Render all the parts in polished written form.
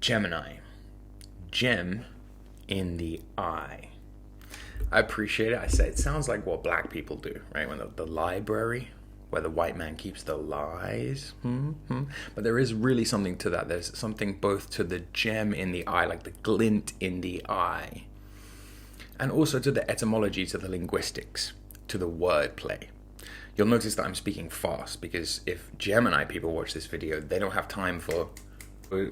Gemini. Gem in the eye. I appreciate it. I say it sounds like what black people do, right? When the library, where the white man keeps the lies. But there is really something to that. There's something both to the gem in the eye, like the glint in the eye, and also to the etymology, to the linguistics, to the wordplay. You'll notice that I'm speaking fast because if Gemini people watch this video, they don't have time for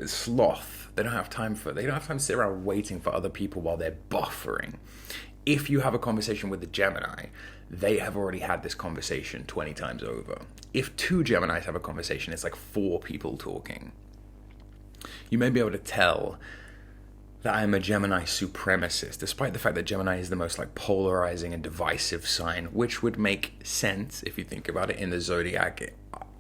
sloth. They don't have time to sit around waiting for other people while they're buffering. If you have a conversation with a Gemini, they have already had this conversation 20 times over. If two Geminis have a conversation, it's like 4 people talking. You may be able to tell that I'm a Gemini supremacist, despite the fact that Gemini is the most like polarizing and divisive sign, which would make sense if you think about it in the zodiac.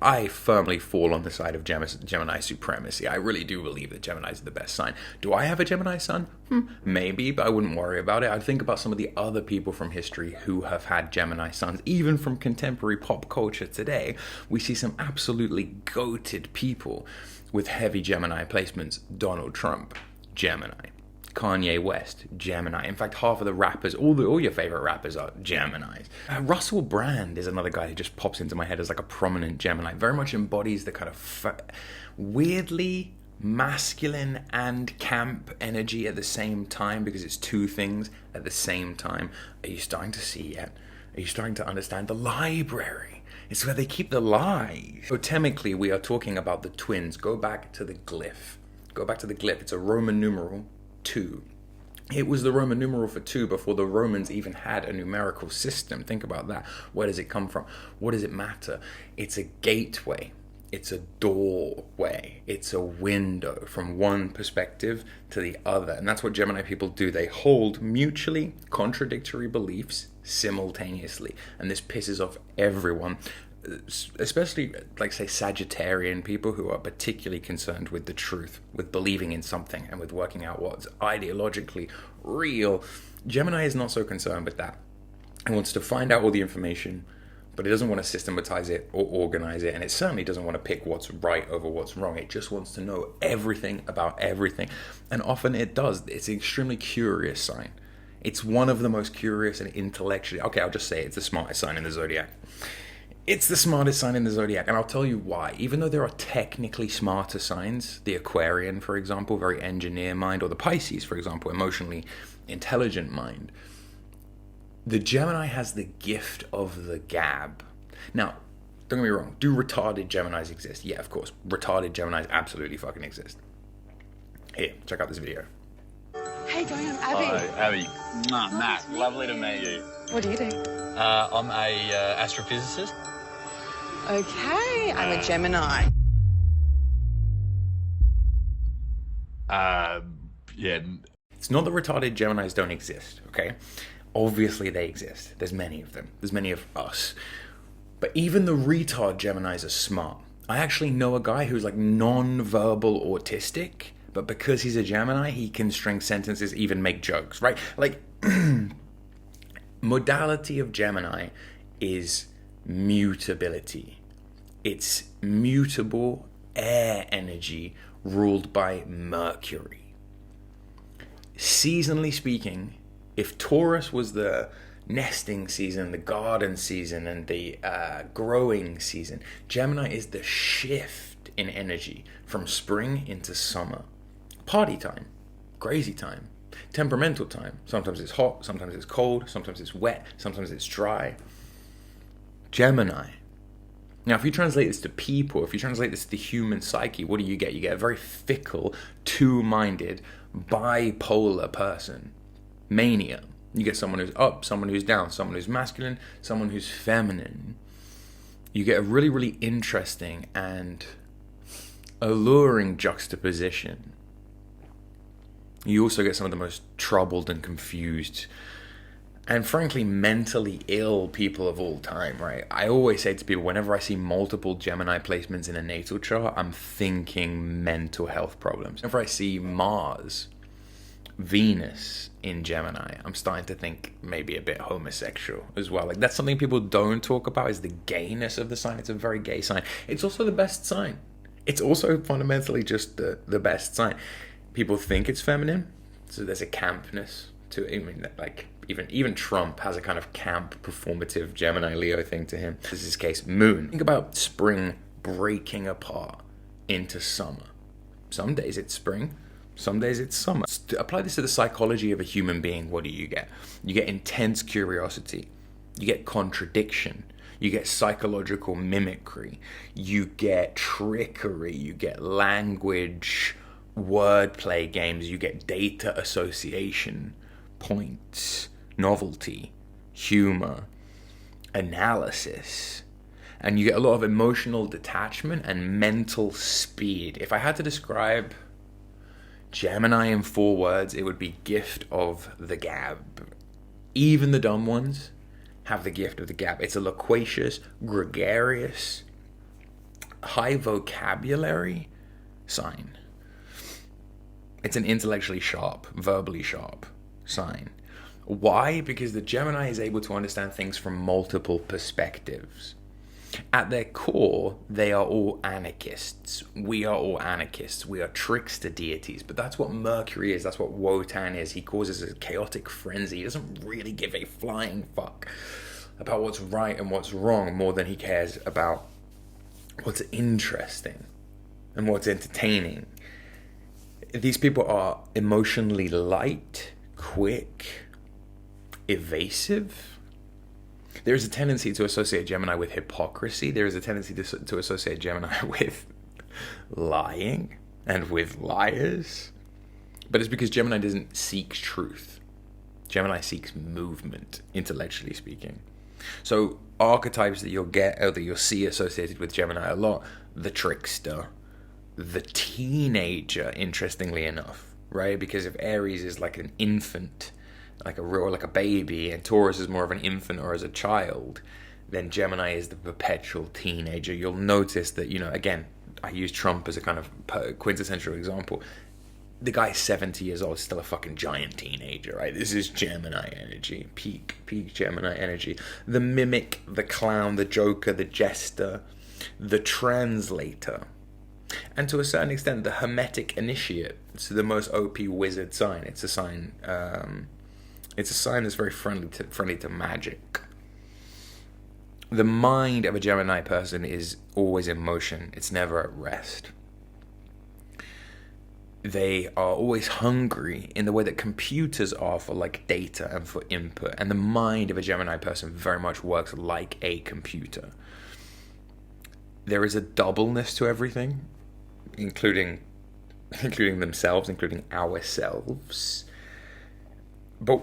I firmly fall on the side of Gemini supremacy. I really do believe that Gemini is the best sign. Do I have a Gemini sun? Maybe, but I wouldn't worry about it. I'd think about some of the other people from history who have had Gemini suns. Even from contemporary pop culture today, we see some absolutely goated people with heavy Gemini placements. Donald Trump, Gemini. Kanye West, Gemini. In fact, half of the rappers, all your favorite rappers are Geminis. Russell Brand is another guy who just pops into my head as like a prominent Gemini. Very much embodies the kind of weirdly masculine and camp energy at the same time, because it's two things at the same time. Are you starting to see yet? Are you starting to understand? The library? It's where they keep the lies. So technically, we are talking about the twins. Go back to the glyph. It's a Roman numeral 2. It was the Roman numeral for 2 before the Romans even had a numerical system. Think about that. Where does it come from? What does it matter? It's a gateway. It's a doorway. It's a window from one perspective to the other. And that's what Gemini people do. They hold mutually contradictory beliefs simultaneously. And this pisses off everyone, especially, like, say, Sagittarian people who are particularly concerned with the truth, with believing in something, and with working out what's ideologically real. Gemini is not so concerned with that. It wants to find out all the information, but it doesn't want to systematize it or organize it, and it certainly doesn't want to pick what's right over what's wrong. It just wants to know everything about everything, and often it does. It's an extremely curious sign. It's one of the most curious and intellectually, okay, I'll just say it's the smartest sign in the zodiac. It's the smartest sign in the zodiac, and I'll tell you why. Even though there are technically smarter signs, the Aquarian, for example, very engineer mind, or the Pisces, for example, emotionally intelligent mind, the Gemini has the gift of the gab. Now, don't get me wrong, do retarded Geminis exist? Yeah, of course. Retarded Geminis absolutely fucking exist. Here, check out this video. Hey, Diane, Abby. Hi, Abby. Matt, lovely to meet you. What do you do? I'm a astrophysicist. Okay, I'm a Gemini. Yeah. It's not that retarded Geminis don't exist, okay? Obviously they exist. There's many of them. There's many of us. But even the retard Geminis are smart. I actually know a guy who's like non-verbal autistic, but because he's a Gemini, he can string sentences, even make jokes, right? Like, modality of Gemini is mutability. It's mutable air energy ruled by Mercury. Seasonally speaking, if Taurus was the nesting season, the garden season, and the growing season, Gemini is the shift in energy from spring into summer. Party time, crazy time, temperamental time. Sometimes it's hot, sometimes it's cold, sometimes it's wet, sometimes it's dry. Gemini. Now, if you translate this to people, if you translate this to the human psyche, what do? You get a very fickle, two-minded, bipolar person. Mania. You get someone who's up, someone who's down, someone who's masculine, someone who's feminine. You get a really, really interesting and alluring juxtaposition. You also get some of the most troubled and confused and frankly mentally ill people of all time, right? I always say to people, whenever I see multiple Gemini placements in a natal chart, I'm thinking mental health problems. Whenever I see Mars, Venus in Gemini, I'm starting to think maybe a bit homosexual as well. Like, that's something people don't talk about, is the gayness of the sign. It's a very gay sign. It's also the best sign. It's also fundamentally just the best sign. people think it's feminine, so there's a campness to it. I mean, like even Trump has a kind of camp, performative Gemini Leo thing to him. This is his case. Moon. Think about spring breaking apart into summer. Some days it's spring, some days it's summer. Apply this to the psychology of a human being. What do you get? You get intense curiosity. You get contradiction. You get psychological mimicry. You get trickery. You get language, wordplay games. You get data association points, novelty, humor, analysis. And you get a lot of emotional detachment and mental speed. If I had to describe Gemini in 4 words, it would be gift of the gab. Even the dumb ones have the gift of the gab. It's a loquacious, gregarious, high vocabulary sign. It's an intellectually sharp, verbally sharp sign. Why? Because the Gemini is able to understand things from multiple perspectives. At their core, they are all anarchists. We are all anarchists. We are trickster deities. But that's what Mercury is. That's what Wotan is. He causes a chaotic frenzy. He doesn't really give a flying fuck about what's right and what's wrong more than he cares about what's interesting and what's entertaining. These people are emotionally light, quick, evasive. There is a tendency to associate Gemini with hypocrisy. There is a tendency to associate Gemini with lying and with liars. But it's because Gemini doesn't seek truth. Gemini seeks movement, intellectually speaking. So archetypes that you'll get, or that you'll see associated with Gemini a lot: the trickster, the teenager, interestingly enough, right? Because if Aries is like an infant, like a baby, and Taurus is more of an infant or as a child, then Gemini is the perpetual teenager. You'll notice that, again, I use Trump as a kind of quintessential example. The guy's 70 years old, still a fucking giant teenager, right? This is Gemini energy, peak Gemini energy. The mimic, the clown, the joker, the jester, the translator, and to a certain extent, the hermetic initiate. It's the most OP wizard sign. It's a sign. It's a sign that's very friendly to magic. The mind of a Gemini person is always in motion. It's never at rest. They are always hungry in the way that computers are for like data and for input. And the mind of a Gemini person very much works like a computer. There is a doubleness to everything, including themselves, including ourselves. But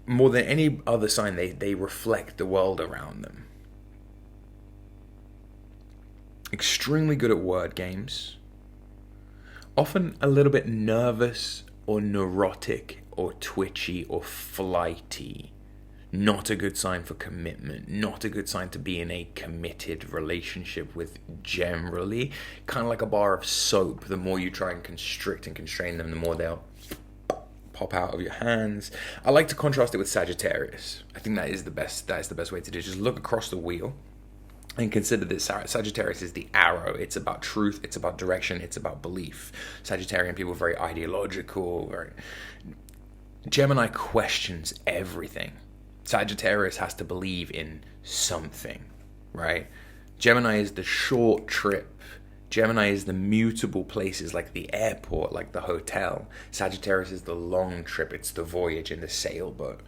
more than any other sign, they reflect the world around them. Extremely good at word games. Often a little bit nervous or neurotic or twitchy or flighty. Not a good sign for commitment. Not a good sign to be in a committed relationship with generally. Kind of like a bar of soap. The more you try and constrict and constrain them, the more they'll pop out of your hands. I like to contrast it with Sagittarius. I think that is the best way to do it. Just look across the wheel and consider that Sagittarius is the arrow. It's about truth, it's about direction, it's about belief. Sagittarian people are very ideological. Gemini questions everything. Sagittarius has to believe in something, right? Gemini is the short trip. Gemini is the mutable places like the airport, like the hotel. Sagittarius is the long trip. It's the voyage in the sailboat,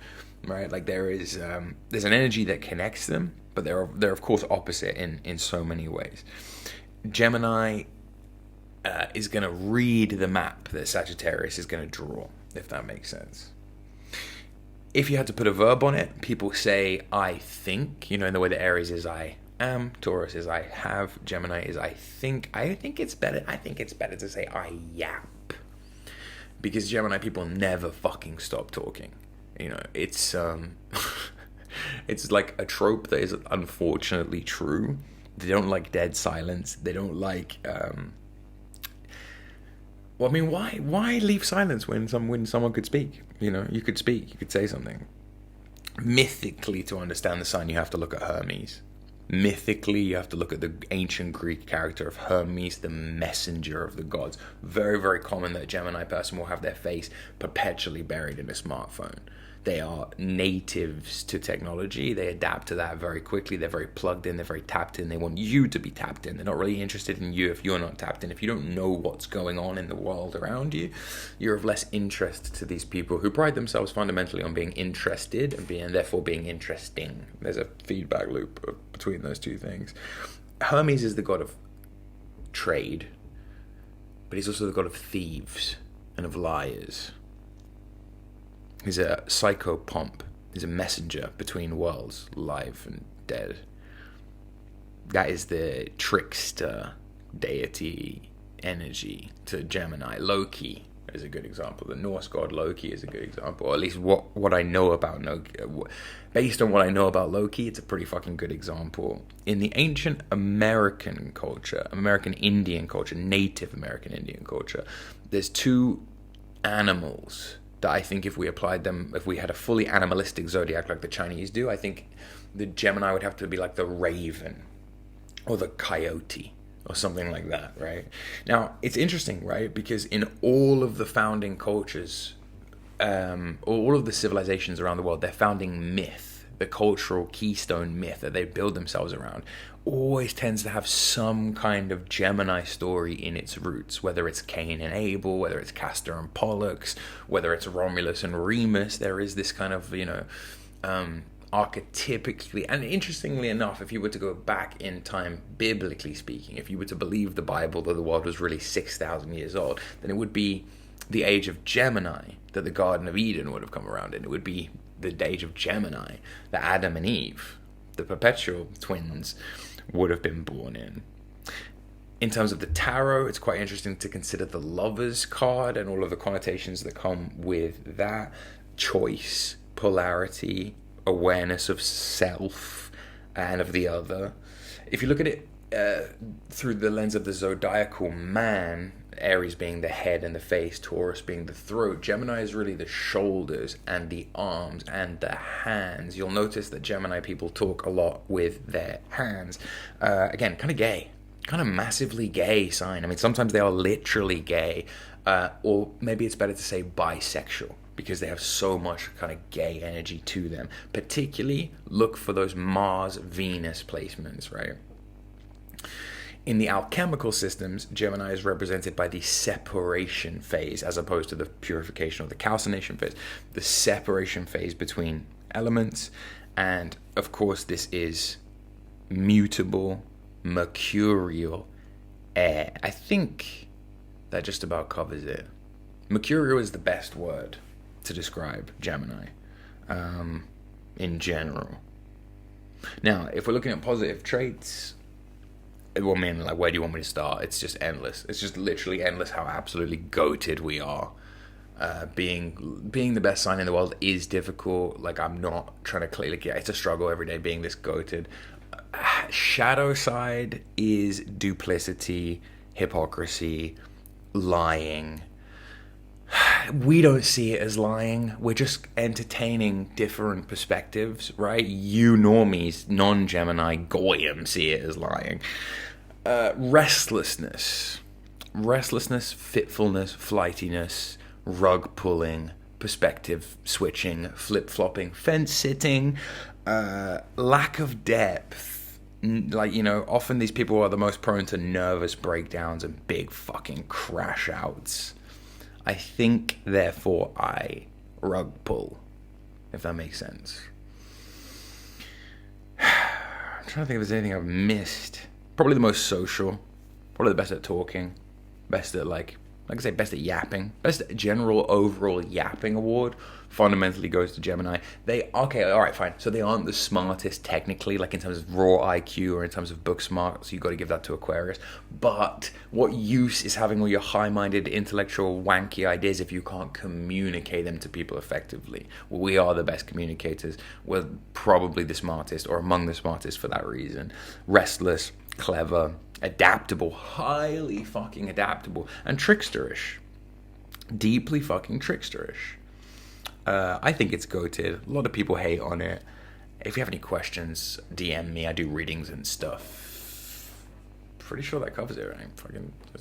right? Like there's an energy that connects them, but they're of course opposite in so many ways. Gemini is going to read the map that Sagittarius is going to draw, if that makes sense. If you had to put a verb on it, people say I think, in the way that Aries is I am, Taurus is I have, Gemini is I think. I think it's better to say I yap, because Gemini people never fucking stop talking. It's it's like a trope that is unfortunately true. They don't like dead silence. They don't like why leave silence when someone could speak? You could speak, you could say something. Mythically, to understand the sign, you have to look at Hermes. Mythically, you have to look at the ancient Greek character of Hermes, the messenger of the gods. Very, very common that a Gemini person will have their face perpetually buried in a smartphone. They are natives to technology. They adapt to that very quickly. They're very plugged in. They're very tapped in. They want you to be tapped in. They're not really interested in you if you're not tapped in. If you don't know what's going on in the world around you, you're of less interest to these people who pride themselves fundamentally on being interested and therefore being interesting. There's a feedback loop between those two things. Hermes is the god of trade, but he's also the god of thieves and of liars. He's a psychopomp. He's a messenger between worlds, live and dead. That is the trickster deity energy to Gemini. Loki is a good example. The Norse god Loki is a good example. Or at least what I know about Loki. Based on what I know about Loki, it's a pretty fucking good example. In the ancient American culture, American Indian culture, Native American Indian culture, there's two animals that I think if we applied them, if we had a fully animalistic zodiac like the Chinese do, I think the Gemini would have to be like the raven or the coyote or something like that, right? Now, it's interesting, right? Because in all of the founding cultures, all of the civilizations around the world, their founding myth, the cultural keystone myth that they build themselves around, always tends to have some kind of Gemini story in its roots, whether it's Cain and Abel, whether it's Castor and Pollux, whether it's Romulus and Remus. There is this kind of, archetypically, and interestingly enough, if you were to go back in time, biblically speaking, if you were to believe the Bible that the world was really 6,000 years old, then it would be the age of Gemini that the Garden of Eden would have come around in. It would be the age of Gemini that Adam and Eve, the perpetual twins, would have been born in. In terms of the tarot, it's quite interesting to consider the Lovers card and all of the connotations that come with that. Choice, polarity, awareness of self and of the other. If you look at it through the lens of the zodiacal man, Aries being the head and the face, Taurus being the throat, Gemini is really the shoulders and the arms and the hands. You'll notice that Gemini people talk a lot with their hands. Again, kind of gay, kind of massively gay sign. I mean, sometimes they are literally gay, or maybe it's better to say bisexual, because they have so much kind of gay energy to them. Particularly, look for those Mars-Venus placements, right? In the alchemical systems, Gemini is represented by the separation phase as opposed to the purification or the calcination phase. The separation phase between elements, and of course this is mutable, mercurial air. I think that just about covers it. Mercurial is the best word to describe Gemini in general. Now, if we're looking at positive traits, well, man, like, where do you want me to start? It's just endless. It's just literally endless how absolutely goated we are. Being the best sign in the world is difficult. Like, I'm not trying to clearly get. It's a struggle every day being this goated. Shadow side is duplicity, hypocrisy, lying. We don't see it as lying. We're just entertaining different perspectives, right? You normies, non-Gemini, Goyim, see it as lying. Restlessness, fitfulness, flightiness, rug pulling, perspective switching, flip-flopping, fence-sitting, lack of depth. Like, often these people are the most prone to nervous breakdowns and big fucking crash outs. I think, therefore, I rug pull, if that makes sense. I'm trying to think if there's anything I've missed. Probably the most social. Probably the best at talking. Best at, like I say, best at yapping. Best general overall yapping award fundamentally goes to Gemini. Alright, fine. So they aren't the smartest technically, like in terms of raw IQ or in terms of book smart, so you've got to give that to Aquarius. But what use is having all your high-minded, intellectual, wanky ideas if you can't communicate them to people effectively? Well, we are the best communicators. We're probably the smartest, or among the smartest for that reason. Restless, clever, adaptable, highly fucking adaptable, and tricksterish. Deeply fucking tricksterish. I think it's goated. A lot of people hate on it. If you have any questions, DM me. I do readings and stuff. Pretty sure that covers it, right? Fucking